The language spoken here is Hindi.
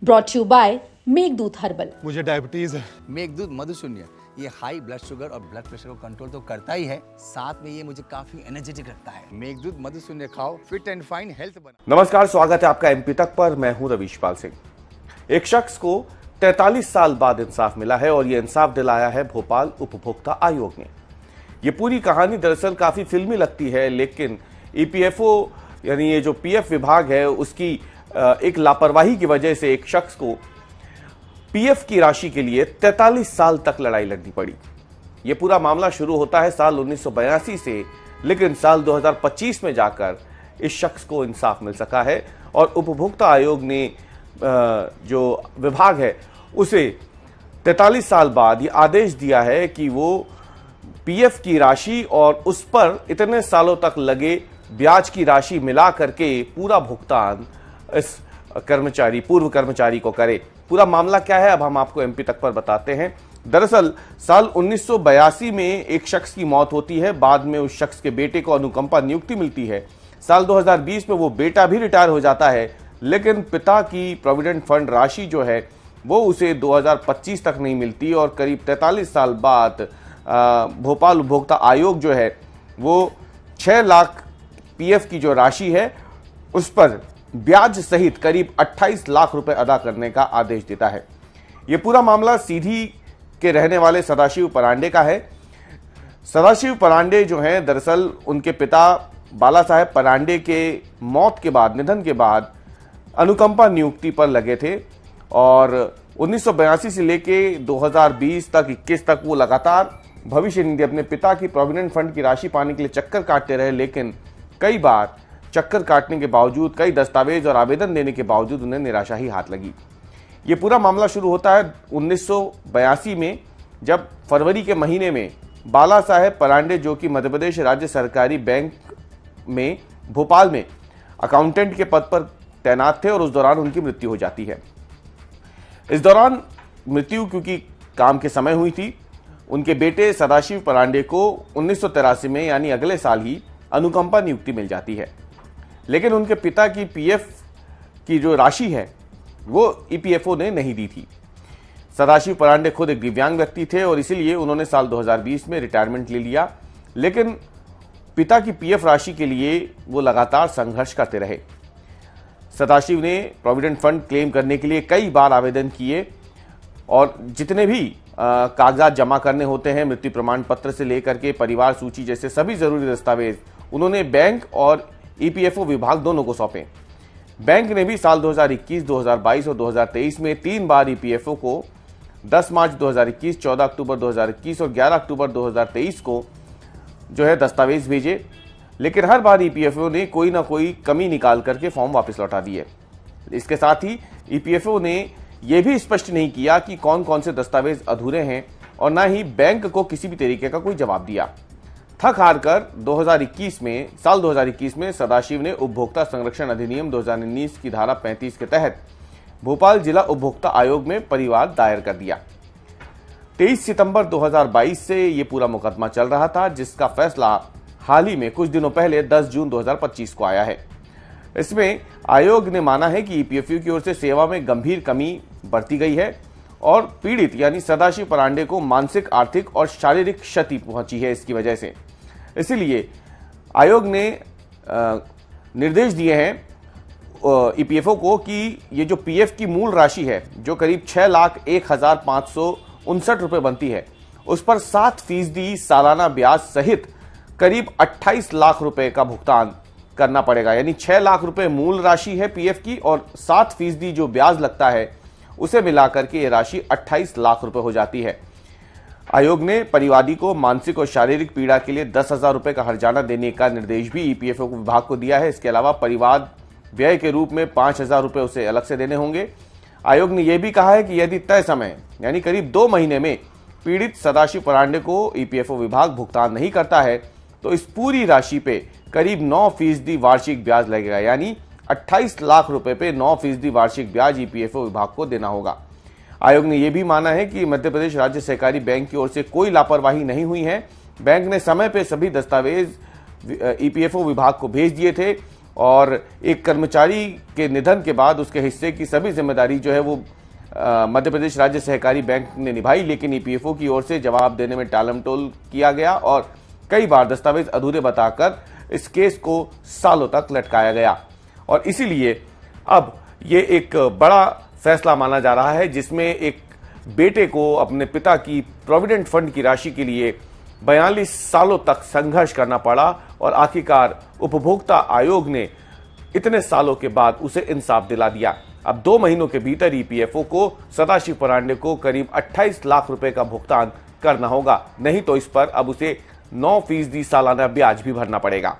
Brought you by Meghdoot herbal. मुझे डायबिटीज है। मेघदूत मधुशून्य ये हाई ब्लड शुगर और ब्लड प्रेशर को कंट्रोल तो करता ही है, साथ में ये मुझे काफी एनर्जेटिक रखता है। मेघदूत मधुशून्य खाओ, फिट एंड फाइन हेल्थ बना। नमस्कार, स्वागत है आपका एमपी तक पर। मैं हूं रवीशपाल सिंह। एक शख्स को 43 साल बाद इंसाफ मिला है और ये इंसाफ दिलाया है भोपाल उपभोक्ता आयोग ने। ये पूरी कहानी दरअसल काफी फिल्मी लगती है, लेकिन ईपीएफओ यानी ये जो पीएफ विभाग है उसकी एक लापरवाही की वजह से एक शख्स को पीएफ की राशि के लिए 43 साल तक लड़ाई लड़नी पड़ी। यह पूरा मामला शुरू होता है साल 1982 से, लेकिन साल 2025 में जाकर इस शख्स को इंसाफ मिल सका है और उपभोक्ता आयोग ने जो विभाग है उसे 43 साल बाद ये आदेश दिया है कि वो पीएफ की राशि और उस पर इतने सालों तक लगे ब्याज की राशि मिला करके पूरा भुगतान इस पूर्व कर्मचारी को करे। पूरा मामला क्या है अब हम आपको एमपी तक पर बताते हैं। दरअसल साल 1982 में एक शख्स की मौत होती है, बाद में उस शख्स के बेटे को अनुकंपा नियुक्ति मिलती है। साल 2020 में वो बेटा भी रिटायर हो जाता है, लेकिन पिता की प्रोविडेंट फंड राशि जो है वो उसे 2025 तक नहीं मिलती और करीब 43 साल बाद भोपाल उपभोक्ता आयोग जो है वो 6 लाख पीएफ की जो राशि है उस पर ब्याज सहित करीब 28 लाख रुपए अदा करने का आदेश देता है। यह पूरा मामला सीधी के रहने वाले सदाशिव परांडे का है। सदाशिव परांडे जो हैं दरअसल उनके पिता बाला साहेब परांडे के मौत के बाद, निधन के बाद अनुकंपा नियुक्ति पर लगे थे और 1982 से लेके 2020 तक 21 तक वो लगातार भविष्य निधि अपने पिता की प्रोविडेंट फंड की राशि पाने के लिए चक्कर काटते रहे, लेकिन कई बार चक्कर काटने के बावजूद, कई दस्तावेज और आवेदन देने के बावजूद उन्हें निराशा ही हाथ लगी। ये पूरा मामला शुरू होता है 1982 में, जब फरवरी के महीने में बाला साहेब परांडे जो कि मध्य प्रदेश राज्य सरकारी बैंक में भोपाल में अकाउंटेंट के पद पर तैनात थे और उस दौरान उनकी मृत्यु हो जाती है। इस दौरान मृत्यु क्योंकि काम के समय हुई थी, उनके बेटे सदाशिव परांडे को 1983 में यानी अगले साल ही अनुकंपा नियुक्ति मिल जाती है, लेकिन उनके पिता की पीएफ की जो राशि है वो ईपीएफओ ने नहीं दी थी। सदाशिव परांडे खुद एक दिव्यांग व्यक्ति थे और इसीलिए उन्होंने साल 2020 में रिटायरमेंट ले लिया, लेकिन पिता की पीएफ राशि के लिए वो लगातार संघर्ष करते रहे। सदाशिव ने प्रोविडेंट फंड क्लेम करने के लिए कई बार आवेदन किए और जितने भी कागजात जमा करने होते हैं, मृत्यु प्रमाण पत्र से लेकर के परिवार सूची जैसे सभी जरूरी दस्तावेज उन्होंने बैंक और ईपीएफओ विभाग दोनों को सौंपे। बैंक ने भी साल 2021, 2022 और 2023 में 3 बार ईपीएफओ को 10 मार्च 2021, 14 अक्टूबर 2021 और 11 अक्टूबर 2023 को जो है दस्तावेज भेजे, लेकिन हर बार ईपीएफओ ने कोई ना कोई कमी निकाल करके फॉर्म वापस लौटा दिए। इसके साथ ही ईपीएफओ ने यह भी स्पष्ट नहीं किया कि कौन कौन से दस्तावेज अधूरे हैं और ना ही बैंक को किसी भी तरीके का कोई जवाब दिया। थक हार कर साल 2021 में सदाशिव ने उपभोक्ता संरक्षण अधिनियम 2019 की धारा 35 के तहत भोपाल जिला उपभोक्ता आयोग में परिवाद दायर कर दिया। 23 सितंबर 2022 से ये पूरा मुकदमा चल रहा था, जिसका फैसला हाल ही में कुछ दिनों पहले 10 जून 2025 को आया है। इसमें आयोग ने माना है कि ईपीएफओ की ओर से सेवा में गंभीर कमी बरती गई है और पीड़ित यानी सदाशिव परांडे को मानसिक, आर्थिक और शारीरिक क्षति पहुंची है इसकी वजह से। इसलिए आयोग ने निर्देश दिए हैं ईपीएफओ को कि ये जो पीएफ की मूल राशि है जो करीब 6,01,559 रुपए बनती है, उस पर 7% सालाना ब्याज सहित करीब 28 लाख रुपए का भुगतान करना पड़ेगा। यानी 6 लाख रुपए मूल राशि है पीएफ की और 7% जो ब्याज लगता है उसे मिलाकर के ये राशि 28 लाख रुपए हो जाती है। आयोग ने परिवादी को मानसिक और शारीरिक पीड़ा के लिए 10,000 रुपए का हर्जाना देने का निर्देश भी ईपीएफओ विभाग को दिया है। इसके अलावा परिवाद व्यय के रूप में 5,000 रुपए उसे अलग से देने होंगे। आयोग ने यह भी कहा है कि यदि तय समय यानी करीब 2 महीने में पीड़ित सदाशिव परांडे को ईपीएफओ विभाग भुगतान नहीं करता है तो इस पूरी राशि पे करीब 9% वार्षिक ब्याज लगेगा। यानी 28 लाख रुपए पे 9% वार्षिक ब्याज ईपीएफओ विभाग को देना होगा। आयोग ने यह भी माना है कि मध्य प्रदेश राज्य सहकारी बैंक की ओर से कोई लापरवाही नहीं हुई है। बैंक ने समय पे सभी दस्तावेज ईपीएफओ विभाग को भेज दिए थे और एक कर्मचारी के निधन के बाद उसके हिस्से की सभी जिम्मेदारी जो है वो मध्य प्रदेश राज्य सहकारी बैंक ने निभाई, लेकिन ईपीएफओ की ओर से जवाब देने में टालमटोल किया गया और कई बार दस्तावेज अधूरे बताकर इस केस को सालों तक लटकाया गया। और इसीलिए अब ये एक बड़ा फैसला माना जा रहा है, जिसमें एक बेटे को अपने पिता की प्रोविडेंट फंड की राशि के लिए 42 सालों तक संघर्ष करना पड़ा और आखिरकार उपभोक्ता आयोग ने इतने सालों के बाद उसे इंसाफ दिला दिया। अब 2 महीनों के भीतर ईपीएफओ को सदाशिव परांडे को करीब 28 लाख रुपए का भुगतान करना होगा, नहीं तो इस पर अब उसे 9% सालाना ब्याज भी भरना पड़ेगा।